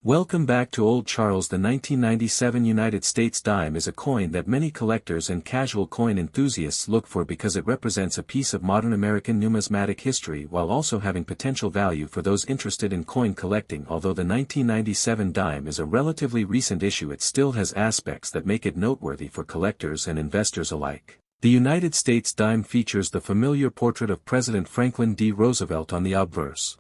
Welcome back to Old Charles. The 1997 United States dime is a coin that many collectors and casual coin enthusiasts look for because it represents a piece of modern American numismatic history while also having potential value for those interested in coin collecting. Although the 1997 dime is a relatively recent issue, it still has aspects that make it noteworthy for collectors and investors alike. The United States dime features the familiar portrait of President Franklin D. Roosevelt on the obverse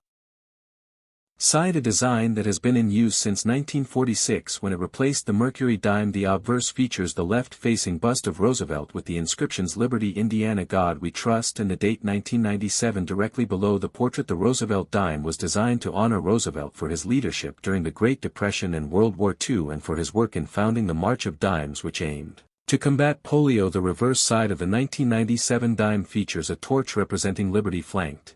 side, a design that has been in use since 1946 when it replaced the Mercury dime. The obverse features the left-facing bust of Roosevelt with the inscriptions "Liberty, Indiana, God We Trust" and the date 1997 directly below the portrait. The Roosevelt dime was designed to honor Roosevelt for his leadership during the Great Depression and World War II and for his work in founding the March of Dimes, which aimed to combat polio. The reverse side of the 1997 dime features a torch representing liberty flanked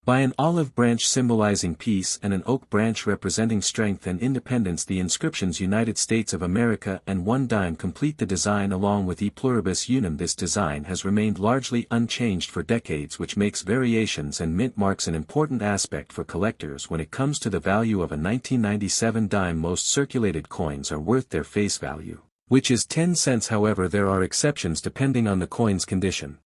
by an olive branch symbolizing peace and an oak branch representing strength and independence. The inscriptions "United States of America" and "One Dime" complete the design along with "E Pluribus Unum." This design has remained largely unchanged for decades, which makes variations and mint marks an important aspect for collectors when it comes to the value of a 1997 dime. Most circulated coins are worth their face value, which is 10 cents. However, there are exceptions depending on the coin's condition,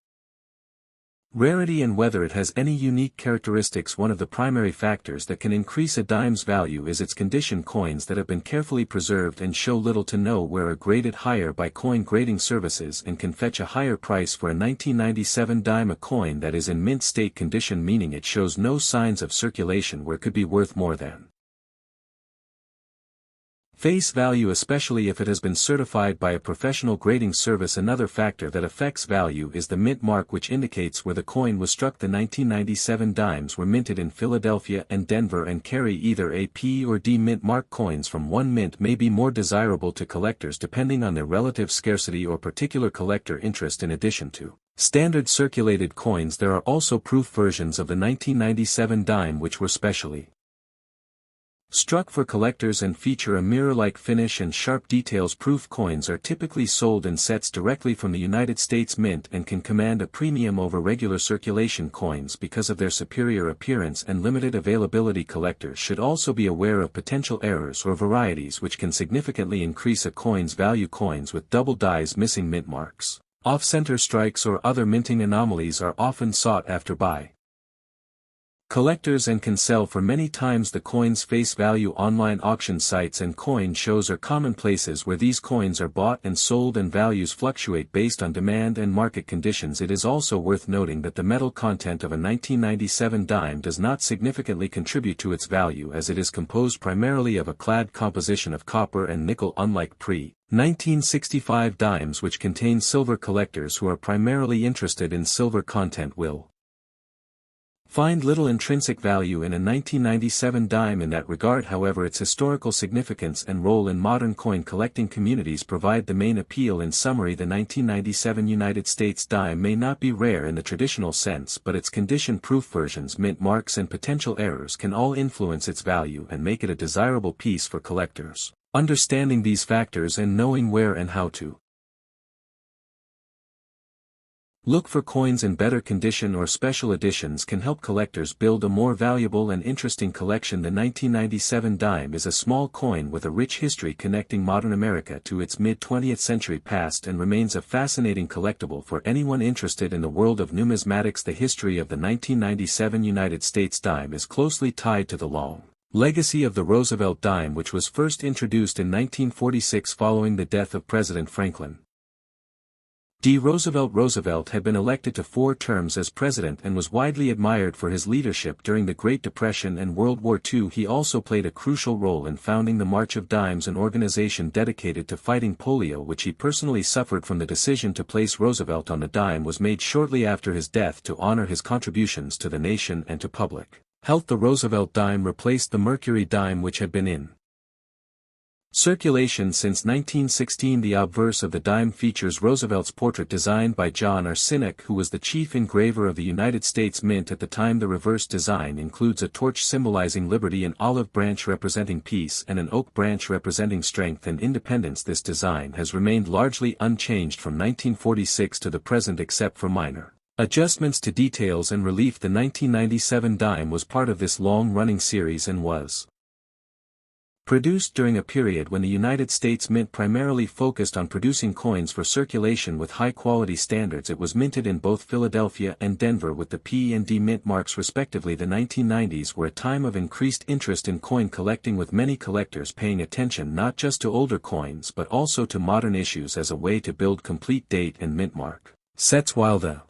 rarity and whether it has any unique characteristics. One of the primary factors that can increase a dime's value is its condition. Coins that have been carefully preserved and show little to no wear are graded higher by coin grading services and can fetch a higher price. For a 1997 dime, a coin that is in mint state condition, meaning it shows no signs of circulation wear, could be worth more than face value, especially if it has been certified by a professional grading service. Another factor that affects value is the mint mark, which indicates where the coin was struck. The 1997 dimes were minted in Philadelphia and Denver and carry either a P or D mint mark. Coins from one mint may be more desirable to collectors depending on their relative scarcity or particular collector interest. In addition to standard circulated coins, there are also proof versions of the 1997 dime which were specially struck for collectors and feature a mirror-like finish and sharp details. Proof coins are typically sold in sets directly from the United States Mint and can command a premium over regular circulation coins because of their superior appearance and limited availability. Collectors should also be aware of potential errors or varieties which can significantly increase a coin's value. Coins with double dies, missing mint marks, off-center strikes or other minting anomalies are often sought after by collectors and can sell for many times the coin's face value. Online auction sites and coin shows are common places where these coins are bought and sold, and values fluctuate based on demand and market conditions. It is also worth noting that the metal content of a 1997 dime does not significantly contribute to its value, as it is composed primarily of a clad composition of copper and nickel, unlike pre-1965 dimes which contain silver. Collectors who are primarily interested in silver content will find little intrinsic value in a 1997 dime in that regard. However, its historical significance and role in modern coin collecting communities provide the main appeal. In summary, the 1997 United States dime may not be rare in the traditional sense, but its condition, proof versions, mint marks and potential errors can all influence its value and make it a desirable piece for collectors. Understanding these factors and knowing where and how to look for coins in better condition or special editions can help collectors build a more valuable and interesting collection. The 1997 dime is a small coin with a rich history connecting modern America to its mid-20th century past and remains a fascinating collectible for anyone interested in the world of numismatics. The history of the 1997 United States dime is closely tied to the long legacy of the Roosevelt dime, which was first introduced in 1946 following the death of President Franklin D. Roosevelt. Roosevelt had been elected to 4 terms as president and was widely admired for his leadership during the Great Depression and World War II. He also played a crucial role in founding the March of Dimes, an organization dedicated to fighting polio, which he personally suffered from. The decision to place Roosevelt on the dime was made shortly after his death to honor his contributions to the nation and to public health. The Roosevelt dime replaced the Mercury dime, which had been in circulation since 1916. The obverse of the dime features Roosevelt's portrait designed by John R. Sinek, who was the chief engraver of the United States Mint at the time. The reverse design includes a torch symbolizing liberty, an olive branch representing peace and an oak branch representing strength and independence. This design has remained largely unchanged from 1946 to the present except for minor adjustments to details and relief. The 1997 dime was part of this long-running series and was Produced during a period when the United States Mint primarily focused on producing coins for circulation with high-quality standards, it was minted in both Philadelphia and Denver with the P&D mint marks respectively. The 1990s were a time of increased interest in coin collecting, with many collectors paying attention not just to older coins but also to modern issues as a way to build complete date and mint mark sets. While the